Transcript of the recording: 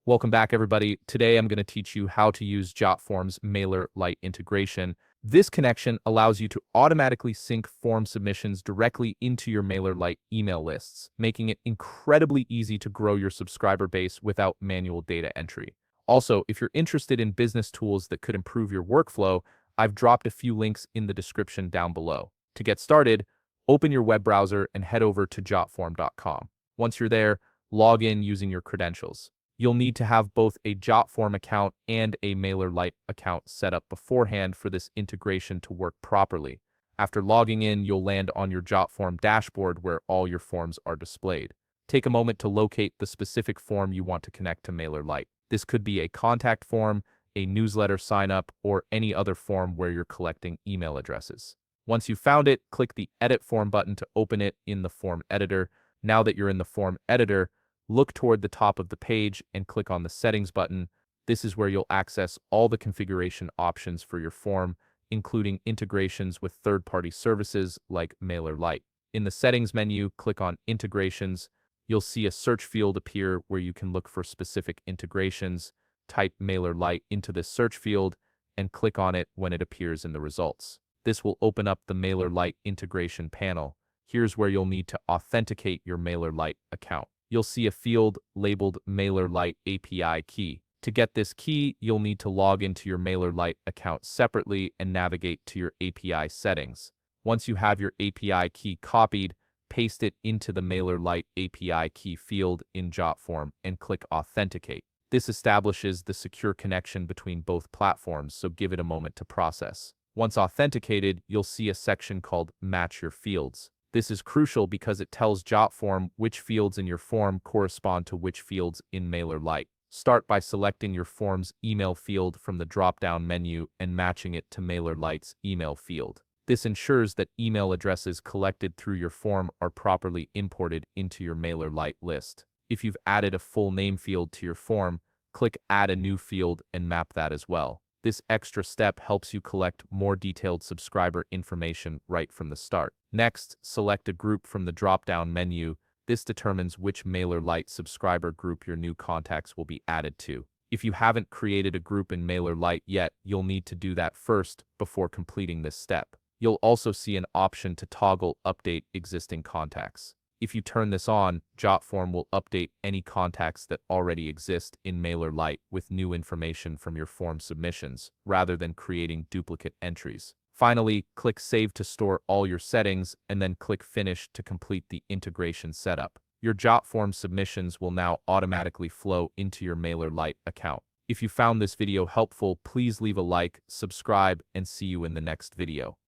Welcome back, everybody. Today, I'm going to teach you how to use Jotform's MailerLite integration. This connection allows you to automatically sync form submissions directly into your MailerLite email lists, making it incredibly easy to grow your subscriber base without manual data entry. Also, if you're interested in business tools that could improve your workflow, I've dropped a few links in the description down below. To get started, open your web browser and head over to jotform.com. Once you're there, log in using your credentials. You'll need to have both a Jotform account and a MailerLite account set up beforehand for this integration to work properly. After logging in, you'll land on your Jotform dashboard where all your forms are displayed. Take a moment to locate the specific form you want to connect to MailerLite. This could be a contact form, a newsletter sign-up, or any other form where you're collecting email addresses. Once you've found it, click the Edit Form button to open it in the form editor. Now that you're in the form editor, look toward the top of the page and click on the Settings button. This is where you'll access all the configuration options for your form, including integrations with third-party services like MailerLite. In the Settings menu, click on Integrations. You'll see a search field appear where you can look for specific integrations. Type MailerLite into this search field and click on it when it appears in the results. This will open up the MailerLite integration panel. Here's where you'll need to authenticate your MailerLite account. You'll see a field labeled MailerLite API key. To get this key, you'll need to log into your MailerLite account separately and navigate to your API settings. Once you have your API key copied, paste it into the MailerLite API key field in Jotform and click Authenticate. This establishes the secure connection between both platforms, so give it a moment to process. Once authenticated, you'll see a section called Match Your Fields. This is crucial because it tells Jotform which fields in your form correspond to which fields in MailerLite. Start by selecting your form's email field from the drop-down menu and matching it to MailerLite's email field. This ensures that email addresses collected through your form are properly imported into your MailerLite list. If you've added a full name field to your form, click Add a New Field and map that as well. This extra step helps you collect more detailed subscriber information right from the start. Next, select a group from the drop-down menu. This determines which MailerLite subscriber group your new contacts will be added to. If you haven't created a group in MailerLite yet, you'll need to do that first before completing this step. You'll also see an option to toggle Update Existing Contacts. If you turn this on, Jotform will update any contacts that already exist in MailerLite with new information from your form submissions, rather than creating duplicate entries. Finally, click Save to store all your settings, and then click Finish to complete the integration setup. Your Jotform submissions will now automatically flow into your MailerLite account. If you found this video helpful, please leave a like, subscribe, and see you in the next video.